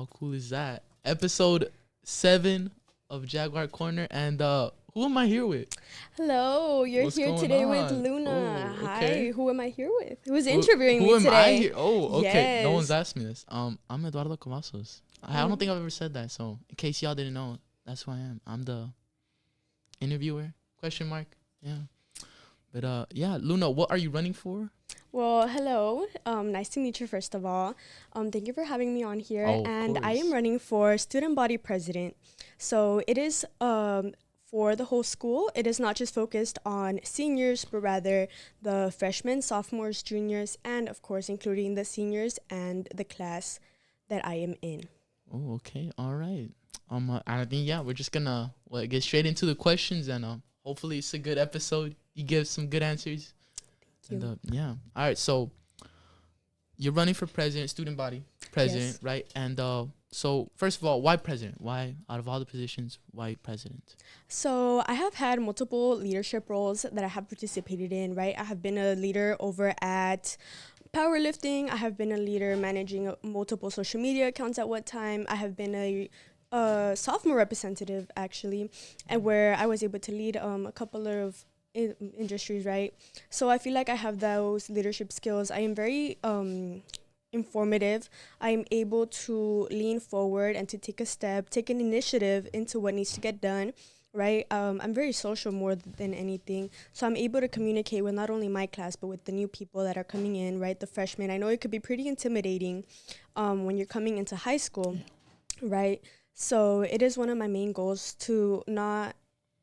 How cool is that? Episode 7 of Jaguar Corner. And who am I here with? Hello, you're What's here going today with on? Luna. Oh, okay. Hi, who am I here with? Who's interviewing Who me am today? I here? Oh, okay. No one's Yes. asked me this. I'm Eduardo Cavazos. I don't think I've ever said that. So in case y'all didn't know, that's who I am. I'm the interviewer? Question mark. Yeah. But yeah, Luna, what are you running for? Well, hello. Nice to meet you, first of all. Thank you for having me on here. Oh, of And I course. am running for student body president. So it is for the whole school. It is not just focused on seniors, but rather the freshmen, sophomores, juniors, and of course, including the seniors and the class that I am in. Oh, okay. All right. I think we're just gonna get straight into the questions, and hopefully it's a good episode. You give some good answers. Thank you. And all right. So you're running for president, student body president, Yes. right? And so first of all, why president? Why, out of all the positions, why president? So I have had multiple leadership roles that I have participated in, right? I have been a leader over at powerlifting. I have been a leader managing multiple social media accounts at one time. I have been a sophomore representative, actually, and where I was able to lead a couple of industries, right? So I feel like I have those leadership skills. I am very informative. I am able to lean forward and to take a step, take an initiative into what needs to get done, right? I'm very social more than anything. So I'm able to communicate with not only my class, but with the new people that are coming in, right? The freshmen. I know it could be pretty intimidating when you're coming into high school, right? So it is one of my main goals to not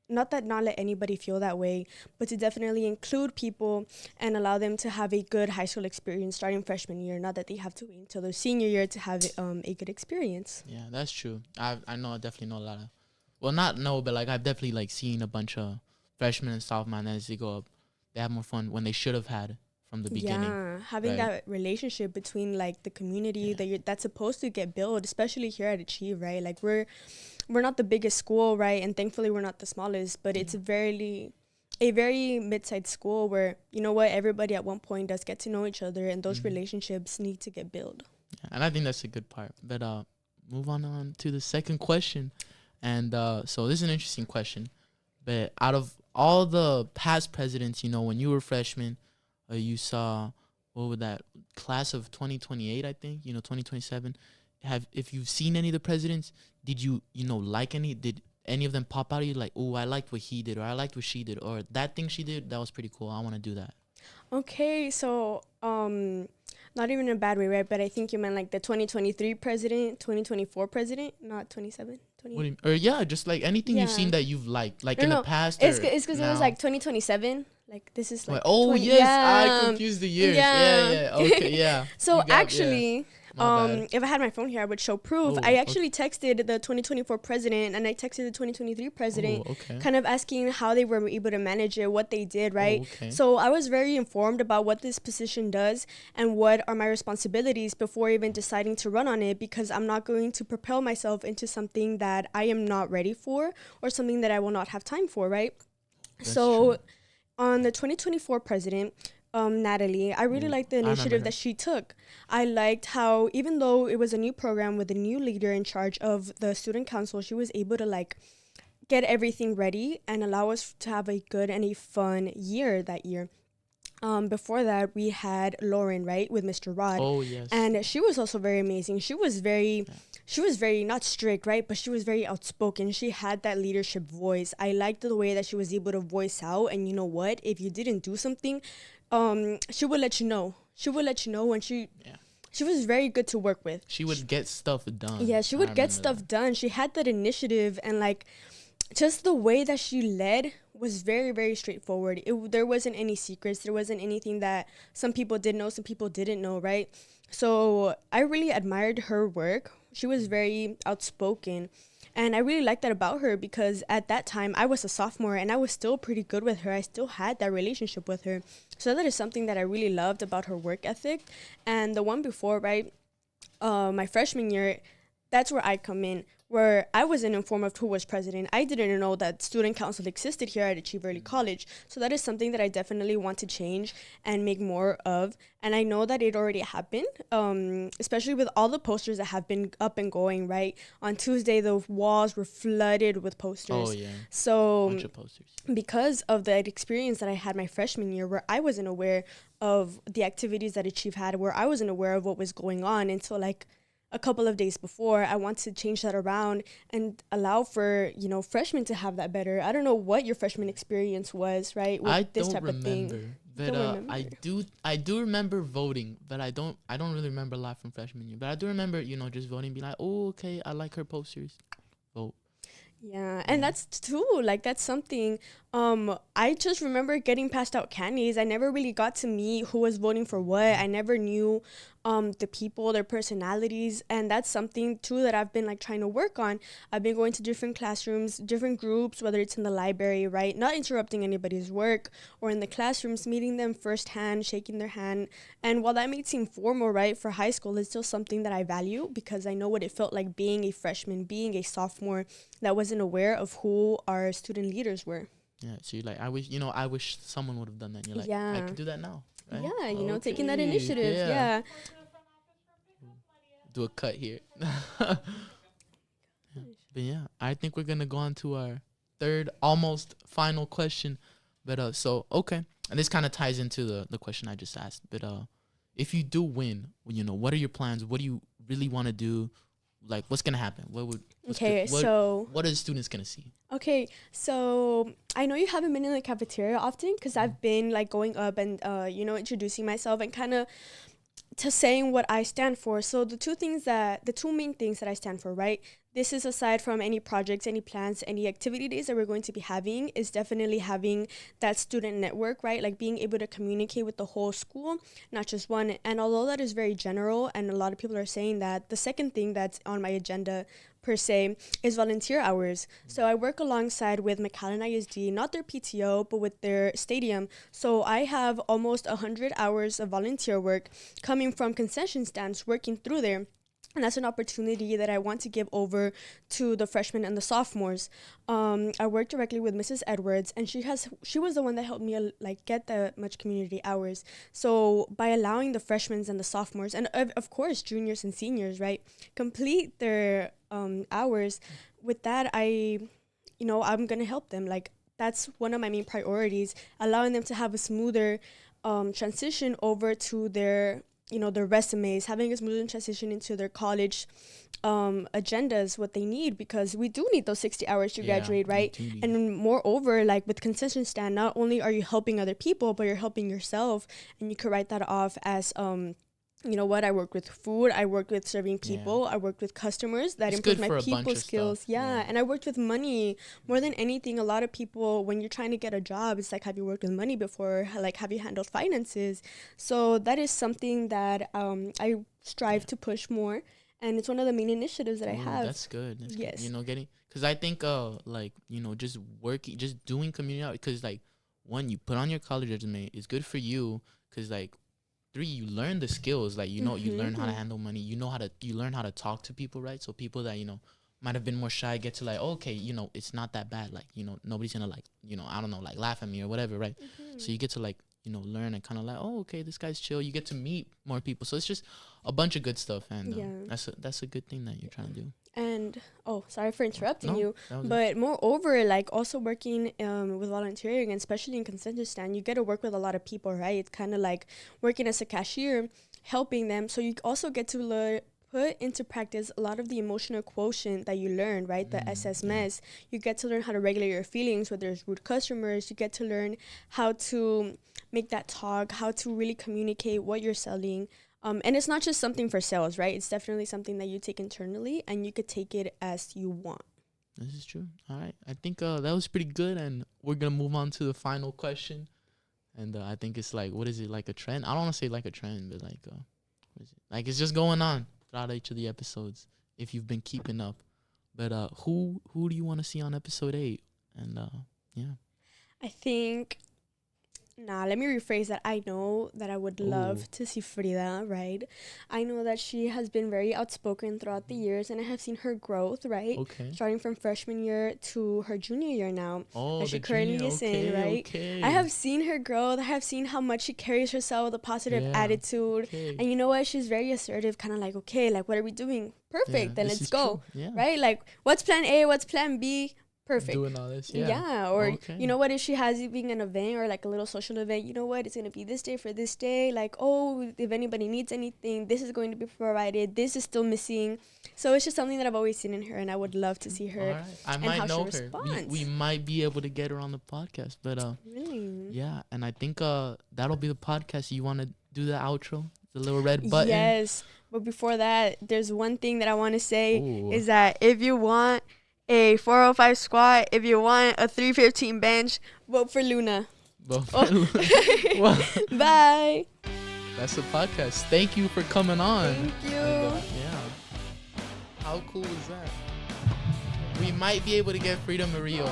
let anybody feel that way, but to definitely include people and allow them to have a good high school experience starting freshman year, not that they have to wait until their senior year to have a good experience. Yeah, that's true. I know, I definitely know a lot of, well, not know, but like I've definitely like seen a bunch of freshmen and sophomores as they go up. They have more fun when they should have had from the beginning. Yeah, having right? that relationship between like the community that's supposed to get built, especially here at Achieve, right? Like we're not the biggest school, right? And thankfully we're not the smallest, but it's a very mid-sized school where, you know what, everybody at one point does get to know each other, and those relationships need to get built. Yeah, and I think that's a good part. But move on to the second question. And so this is an interesting question. But out of all the past presidents, when you were freshman, you saw, what would that class of 2028, I think, 2027. If you've seen any of the presidents, did you like did any of them pop out of you like, oh, I liked what he did, or I liked what she did, or that thing she did, that was pretty cool, I want to do that? Okay, so not even in a bad way, right? But I think you meant like the 2023 president, 2024 president, not 27, 28. What do you, or yeah, just like anything you've seen that you've liked, like in the past. It's because it was like 2027. Like this is like. Oh 20, yes, yeah. I confused the years. Yeah. Yeah. Okay, yeah. So actually, My bad. if I had my phone here, I would show proof. Oh, I actually texted the 2024 president and I texted the 2023 president, kind of asking how they were able to manage it, what they did, right? Okay. So I was very informed about what this position does and what are my responsibilities before even deciding to run on it, because I'm not going to propel myself into something that I am not ready for or something that I will not have time for, right? That's so true. On the 2024 president, Natalie, I really liked the initiative that she took. I liked how, even though it was a new program with a new leader in charge of the student council, she was able to like get everything ready and allow us to have a good and a fun year that year. Before that, we had Lauren, right, with Mr. Rod. Oh yes. And she was also very amazing. She was very not strict, right, but she was very outspoken. She had that leadership voice. I liked the way that she was able to voice out. And you know what? If you didn't do something, she would let you know. She would let you know, and she was very good to work with. She would get stuff done. Yeah, she would get stuff done. She had that initiative, and like just the way that she led was very, very straightforward. There wasn't any secrets. There wasn't anything that some people did know, some people didn't know, right? So I really admired her work. She was very outspoken. And I really liked that about her, because at that time I was a sophomore and I was still pretty good with her. I still had that relationship with her. So that is something that I really loved about her work ethic. And the one before, right, my freshman year, that's where I come in. where I wasn't informed of who was president. I didn't know that student council existed here at Achieve Early College. So that is something that I definitely want to change and make more of. And I know that it already happened, especially with all the posters that have been up and going, right? On Tuesday, the walls were flooded with posters. Oh yeah, So bunch of posters. because of that experience that I had my freshman year, where I wasn't aware of the activities that Achieve had, where I wasn't aware of what was going on until like a couple of days before, I want to change that around and allow for, freshmen to have that better. I don't know what your freshman experience was, right? With I this don't type of remember, thing. but Don't remember. I do remember voting, but I don't really remember a lot from freshman year. But I do remember, just voting, be like, oh, okay, I like her posters, vote. Yeah, and that's too, like, that's something. I just remember getting passed out candies. I never really got to meet who was voting for what. I never knew the people, their personalities, and that's something too that I've been like trying to work on. I've been going to different classrooms, different groups, whether it's in the library, right? Not interrupting anybody's work, or in the classrooms, meeting them firsthand, shaking their hand. And while that may seem formal, right, for high school, it's still something that I value because I know what it felt like being a freshman, being a sophomore that wasn't aware of who our student leaders were. Yeah, so you're like, I wish someone would have done that. And you're like, I Yeah. could do that now, right? Yeah, taking that Okay, initiative. Yeah. Do a cut here. But yeah, I think we're gonna go on to our third, almost final question. But so okay, and this kind of ties into the question I just asked. But if you do win, what are your plans? What do you really want to do? Like, what's gonna happen? What are the students gonna see? Okay, so I know you haven't been in the cafeteria often because I've been like going up and introducing myself and kind of to saying what I stand for. So the two main things that I stand for, right? This is aside from any projects, any plans, any activity days that we're going to be having, is definitely having that student network, right? Like being able to communicate with the whole school, not just one. And although that is very general and a lot of people are saying that, the second thing that's on my agenda per se is volunteer hours. So I work alongside with McAllen ISD, not their PTO, but with their stadium. So I have almost 100 hours of volunteer work coming from concession stands working through there. And that's an opportunity that I want to give over to the freshmen and the sophomores. I work directly with Mrs. Edwards, and she was the one that helped me like get that much community hours. So by allowing the freshmen and the sophomores, and of course juniors and seniors, right, complete their hours, with that I'm gonna help them. Like that's one of my main priorities, allowing them to have a smoother transition over to their resumes, having a smooth transition into their college agendas, what they need, because we do need those 60 hours to graduate, right? And moreover, like with concession stand, not only are you helping other people, but you're helping yourself, and you could write that off as I worked with food, I worked with serving people, I worked with customers, that improved my people skills. And I worked with money more than anything. A lot of people, when you're trying to get a job, it's like, have you worked with money before? Like, have you handled finances? So that is something that I strive to push more, and it's one of the main initiatives that I have. That's good. Yes. Good. Because I think just doing community out, because like one, you put on your college resume, it's good for you, because like 3, you learn the skills, like you learn how to handle money, you learn how to talk to people, right? So people that might have been more shy get to like, okay, it's not that bad, like nobody's gonna like I don't know, like laugh at me or whatever, right? So you get to like learn and kind of like, oh, okay, this guy's chill. You get to meet more people, so it's just a bunch of good stuff, and that's a good thing that you're trying to do. And sorry for interrupting you, but moreover, like also working with volunteering, and especially in concession stand, you get to work with a lot of people, right? It's kind of like working as a cashier, helping them. So you also get to put into practice a lot of the emotional quotient that you learn, right? The SSMS. You get to learn how to regulate your feelings when there's rude customers. You get to learn how to make that talk, how to really communicate what you're selling. And it's not just something for sales, right? It's definitely something that you take internally, and you could take it as you want. This is true. All right. I think that was pretty good, and we're going to move on to the final question. And I think it's like, what is it, like a trend? I don't want to say like a trend, but like, what is it? Like, it's just going on throughout each of the episodes, if you've been keeping up. But who do you want to see on episode 8? And yeah. I think Nah, let me rephrase that. I know that I would love Ooh. to see Frida, right? I know that she has been very outspoken throughout the years, and I have seen her growth, right? Okay. Starting from freshman year to her junior year now, Oh, that she the junior. currently is in, Okay, right? okay. I have seen her growth. I have seen how much she carries herself with a positive Yeah. attitude. Okay. And you know what? She's very assertive, kind of like, okay, like, what are we doing? Yeah, Perfect, then this let's is go, true. Yeah. right? Like, what's plan A? What's plan B? Perfect. Doing all this. Yeah. Yeah, or Okay. you know what, if she has even an event or like a little social event, you know what, it's gonna be this day for this day. Like, oh, if anybody needs anything, this is going to be provided. This is still missing. So it's just something that I've always seen in her, and I would love to see All her right. I and might how know she her. responds. We might be able to get her on the podcast, but Really? yeah, and I think that'll be the podcast. You want to do the outro? The little red button. Yes, but before that, there's one thing that I want to say. Ooh. Is that if you want a 405 squat, if you want a 315 bench, vote for Luna. Well, Well, bye. That's the podcast. Thank you for coming on. Thank you. And, yeah. How cool is that? We might be able to get Frida Murillo.